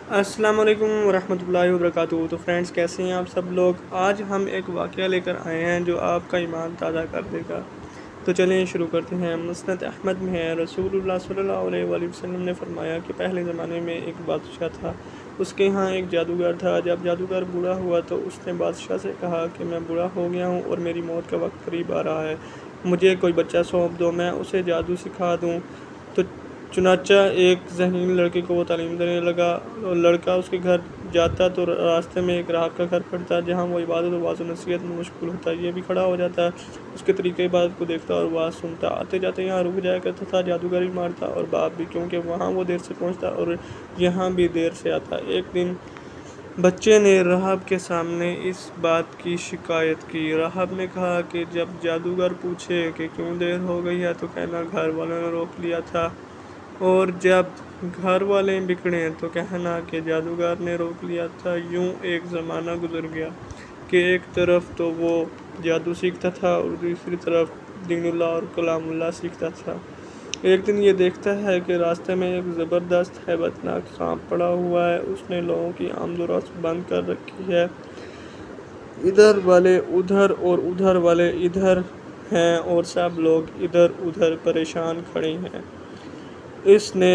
السلام علیکم ورحمۃ اللہ وبرکاتہ۔ تو فرینڈس، کیسے ہیں آپ سب لوگ؟ آج ہم ایک واقعہ لے کر آئے ہیں جو آپ کا ایمان تازہ کر دے گا۔ تو چلیں شروع کرتے ہیں۔ مسند احمد میں ہے، رسول اللہ صلی اللہ علیہ وآلہ وسلم نے فرمایا کہ پہلے زمانے میں ایک بادشاہ تھا، اس کے ہاں ایک جادوگر تھا۔ جب جادوگر بوڑھا ہوا تو اس نے بادشاہ سے کہا کہ میں بوڑھا ہو گیا ہوں اور میری موت کا وقت قریب آ رہا ہے، مجھے کوئی بچہ سونپ دو، میں اسے جادو سکھا دوں۔ تو چنانچہ ایک ذہین لڑکے کو وہ تعلیم دینے لگا۔ لڑکا اس کے گھر جاتا تو راستے میں ایک راہب کا گھر پڑتا جہاں وہ عبادت و وعظ و نصیحت میں مشغول ہوتا۔ یہ بھی کھڑا ہو جاتا، اس کے طریقۂ عبادت کو دیکھتا اور وعظ سنتا۔ آتے جاتے یہاں رک جایا کرتا تھا، جادوگری مارتا اور باپ بھی، کیونکہ وہاں وہ دیر سے پہنچتا اور یہاں بھی دیر سے آتا۔ ایک دن بچے نے راہب کے سامنے اس بات کی شکایت کی۔ راہب نے کہا کہ جب جادوگر پوچھے کہ کیوں دیر ہو گئی ہے تو کہنا گھر والوں نے روک لیا تھا، اور جب گھر والے بگڑے تو کہنا کہ جادوگر نے روک لیا تھا۔ یوں ایک زمانہ گزر گیا کہ ایک طرف تو وہ جادو سیکھتا تھا اور دوسری طرف دین اللہ اور کلام اللہ سیکھتا تھا۔ ایک دن یہ دیکھتا ہے کہ راستے میں ایک زبردست ہیبت ناک سانپ پڑا ہوا ہے، اس نے لوگوں کی آمد و رفت بند کر رکھی ہے، ادھر والے ادھر اور ادھر والے ادھر ہیں اور سب لوگ ادھر ادھر پریشان کھڑے ہیں۔ اس نے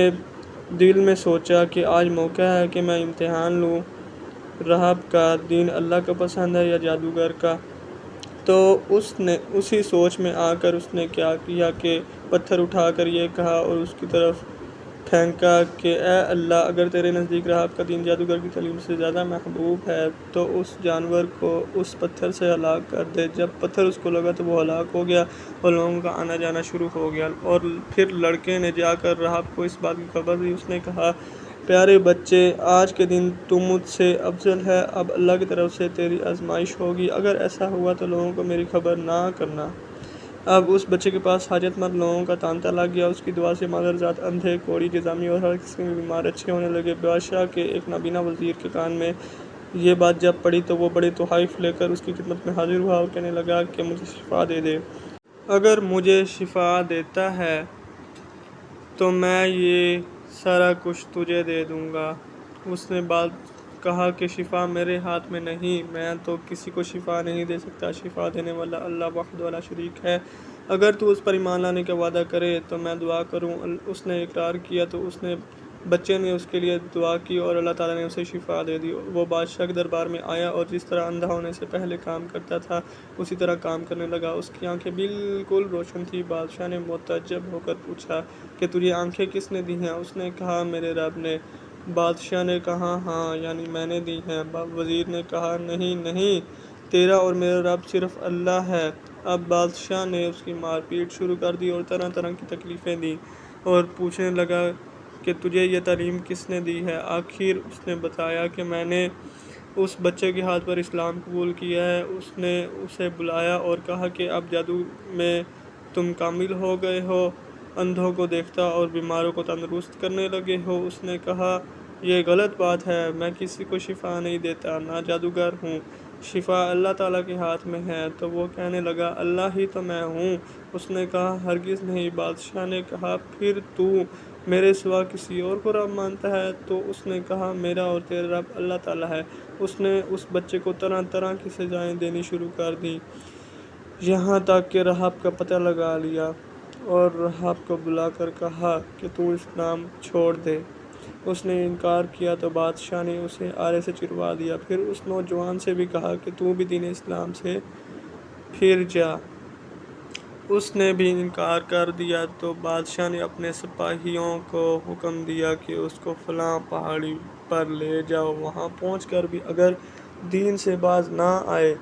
دل میں سوچا کہ آج موقع ہے کہ میں امتحان لوں، راہب کا دین اللہ کا پسند ہے یا جادوگر کا۔ تو اس نے اسی سوچ میں آ کر اس نے کیا کیا کہ پتھر اٹھا کر یہ کہا اور اس کی طرف پھینکا کہ اے اللہ، اگر تیرے نزدیک راہب کا دین جادوگر کی تعلیم سے زیادہ محبوب ہے تو اس جانور کو اس پتھر سے ہلاک کر دے۔ جب پتھر اس کو لگا تو وہ ہلاک ہو گیا اور لوگوں کا آنا جانا شروع ہو گیا۔ اور پھر لڑکے نے جا کر راہب کو اس بات کی خبر دی۔ اس نے کہا، پیارے بچے، آج کے دن تو مجھ سے افضل ہے، اب اللہ کی طرف سے تیری آزمائش ہوگی، اگر ایسا ہوا تو لوگوں کو میری خبر نہ کرنا۔ اب اس بچے کے پاس حاجت مند لوگوں کا تانتا لگ گیا، اس کی دعا سے مادرزاد، اندھے، کوڑی، جذامی اور ہر قسم کے بیمار اچھے ہونے لگے۔ بادشاہ کے ایک نابینا وزیر کے کان میں یہ بات جب پڑی تو وہ بڑے تحائف لے کر اس کی خدمت میں حاضر ہوا اور کہنے لگا کہ مجھے شفا دے دے۔ اگر مجھے شفا دیتا ہے تو میں یہ سارا کچھ تجھے دے دوں گا۔ اس نے کہا کہ شفا میرے ہاتھ میں نہیں، میں تو کسی کو شفا نہیں دے سکتا، شفا دینے والا اللہ وحدہ لا شریک ہے، اگر تو اس پر ایمان لانے کا وعدہ کرے تو میں دعا کروں۔ اس نے اقرار کیا تو بچے نے اس کے لیے دعا کی اور اللہ تعالیٰ نے اسے شفا دے دی۔ وہ بادشاہ کے دربار میں آیا اور جس طرح اندھا ہونے سے پہلے کام کرتا تھا اسی طرح کام کرنے لگا، اس کی آنکھیں بالکل روشن تھیں۔ بادشاہ نے متعجب ہو کر پوچھا کہ تجھے آنکھیں کس نے دی ہیں؟ اس نے کہا، میرے رب نے۔ بادشاہ نے کہا، ہاں، یعنی میں نے دی ہیں۔ وزیر نے کہا، نہیں نہیں، تیرا اور میرا رب صرف اللہ ہے۔ اب بادشاہ نے اس کی مار پیٹ شروع کر دی اور طرح طرح کی تکلیفیں دیں اور پوچھنے لگا کہ تجھے یہ تعلیم کس نے دی ہے؟ آخر اس نے بتایا کہ میں نے اس بچے کے ہاتھ پر اسلام قبول کیا ہے۔ اس نے اسے بلایا اور کہا کہ اب جادو میں تم کامل ہو گئے ہو، اندھوں کو دیکھتا اور بیماروں کو تندرست کرنے لگے ہو۔ اس نے کہا، یہ غلط بات ہے، میں کسی کو شفا نہیں دیتا، نہ جادوگر ہوں، شفا اللہ تعالیٰ کے ہاتھ میں ہے۔ تو وہ کہنے لگا، اللہ ہی تو میں ہوں۔ اس نے کہا، ہرگز نہیں۔ بادشاہ نے کہا، پھر تو میرے سوا کسی اور کو رب مانتا ہے؟ تو اس نے کہا، میرا اور تیرا رب اللہ تعالیٰ ہے۔ اس نے اس بچے کو طرح طرح کی سزائیں دینی شروع کر دیں، یہاں تک کہ راہب کا پتہ لگا لیا اور راہب کو بلا کر کہا کہ تو اسلام چھوڑ دے۔ اس نے انکار کیا تو بادشاہ نے اسے آرے سے چروا دیا۔ پھر اس نوجوان سے بھی کہا کہ تو بھی دین اسلام سے پھر جا۔ اس نے بھی انکار کر دیا تو بادشاہ نے اپنے سپاہیوں کو حکم دیا کہ اس کو فلاں پہاڑی پر لے جاؤ، وہاں پہنچ کر بھی اگر دین سے باز نہ آئے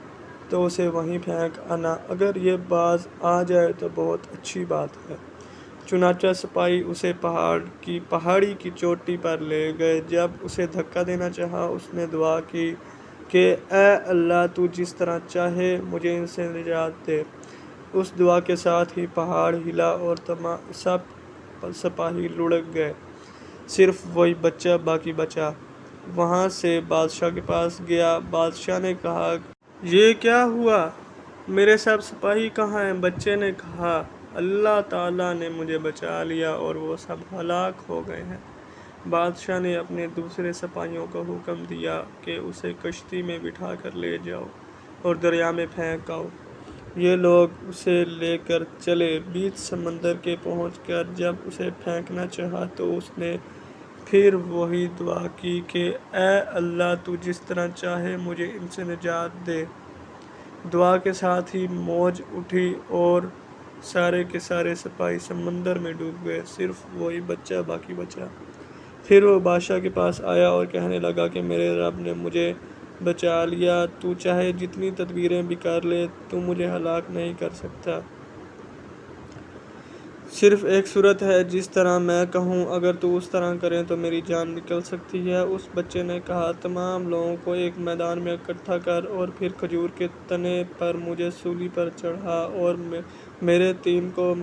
تو اسے وہیں پھینک آنا، اگر یہ باز آ جائے تو بہت اچھی بات ہے۔ چنانچہ سپاہی اسے پہاڑی کی چوٹی پر لے گئے۔ جب اسے دھکا دینا چاہا اس نے دعا کی کہ اے اللہ، تو جس طرح چاہے مجھے ان سے نجات دے۔ اس دعا کے ساتھ ہی پہاڑ ہلا اور سب سپاہی لڑک گئے، صرف وہی بچہ باقی بچا۔ وہاں سے بادشاہ کے پاس گیا۔ بادشاہ نے کہا، یہ کیا ہوا؟ میرے سب سپاہی کہاں ہیں؟ بچے نے کہا، اللہ تعالیٰ نے مجھے بچا لیا اور وہ سب ہلاک ہو گئے ہیں۔ بادشاہ نے اپنے دوسرے سپاہیوں کو حکم دیا کہ اسے کشتی میں بٹھا کر لے جاؤ اور دریا میں پھینک آؤ۔ یہ لوگ اسے لے کر چلے۔ بیچ سمندر کے پہنچ کر جب اسے پھینکنا چاہا تو اس نے پھر وہی دعا کی کہ اے اللہ، تو جس طرح چاہے مجھے ان سے نجات دے۔ دعا کے ساتھ ہی موج اٹھی اور سارے کے سارے سپاہی سمندر میں ڈوب گئے، صرف وہی بچہ باقی بچا۔ پھر وہ بادشاہ کے پاس آیا اور کہنے لگا کہ میرے رب نے مجھے بچا لیا، تو چاہے جتنی تدبیریں بھی کر لے، تو مجھے ہلاک نہیں کر سکتا۔ صرف ایک صورت ہے، جس طرح میں کہوں، اگر تو اس طرح کرے تو میری جان نکل سکتی ہے۔ اس بچے نے کہا، تمام لوگوں کو ایک میدان میں اکٹھا کر اور پھر کھجور کے تنے پر مجھے سولی پر چڑھا اور میرے تیم کو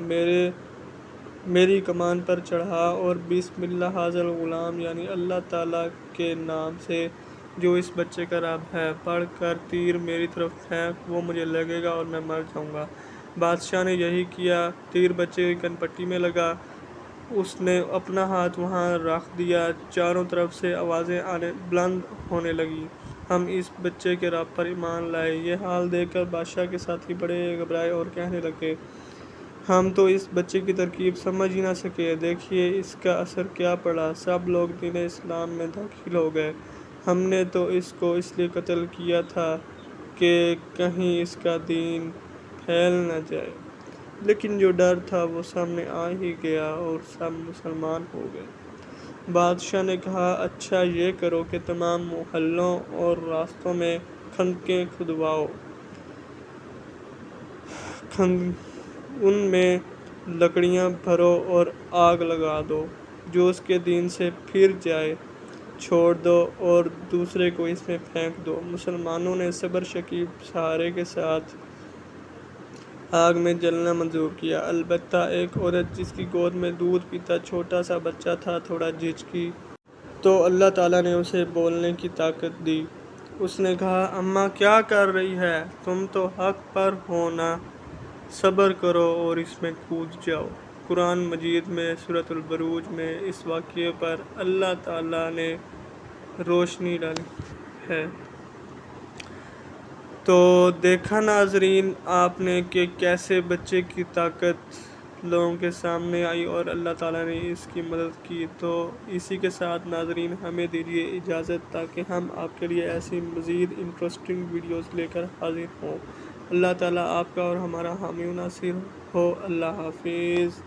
میری کمان پر چڑھا اور بسم اللہ ھذا الغلام یعنی اللہ تعالیٰ کے نام سے جو اس بچے کا رب ہے پڑھ کر تیر میری طرف پھینک، وہ مجھے لگے گا اور میں مر جاؤں گا۔ بادشاہ نے یہی کیا۔ تیر بچے کی کن پٹی میں لگا۔ اس نے اپنا ہاتھ وہاں رکھ دیا۔ چاروں طرف سے آوازیں بلند ہونے لگیں، ہم اس بچے کے رب پر ایمان لائے۔ یہ حال دیکھ کر بادشاہ کے ساتھی بڑے گھبرائے اور کہنے لگے، ہم تو اس بچے کی ترکیب سمجھ ہی نہ سکے، دیکھیے اس کا اثر کیا پڑا۔ سب لوگ دین اسلام میں داخل ہو گئے۔ ہم نے تو اس کو اس لیے قتل کیا تھا کہ کہیں اس کا دین پھیل نہ جائے، لیکن جو ڈر تھا وہ سامنے آ ہی گیا اور سب مسلمان ہو گئے۔ بادشاہ نے کہا، اچھا یہ کرو کہ تمام محلوں اور راستوں میں خندقیں کھدواؤ، ان میں لکڑیاں بھرو اور آگ لگا دو۔ جو اس کے دین سے پھر جائے چھوڑ دو اور دوسرے کو اس میں پھینک دو۔ مسلمانوں نے صبر شکیب سہارے کے ساتھ آگ میں جلنا منظور کیا، البتہ ایک عورت جس کی گود میں دودھ پیتا چھوٹا سا بچہ تھا تھوڑا جھجکی، تو اللہ تعالیٰ نے اسے بولنے کی طاقت دی۔ اس نے کہا، اماں کیا کر رہی ہے؟ تم تو حق پر ہو نا، صبر کرو اور اس میں کود جاؤ۔ قرآن مجید میں سورۃ البروج میں اس واقعے پر اللہ تعالیٰ نے روشنی ڈالی ہے۔ تو دیکھا ناظرین آپ نے کہ کیسے بچے کی طاقت لوگوں کے سامنے آئی اور اللہ تعالیٰ نے اس کی مدد کی۔ تو اسی کے ساتھ ناظرین ہمیں دیجیے اجازت تاکہ ہم آپ کے لیے ایسی مزید انٹرسٹنگ ویڈیوز لے کر حاضر ہوں۔ اللہ تعالیٰ آپ کا اور ہمارا حامی و ناصر ہو۔ اللہ حافظ۔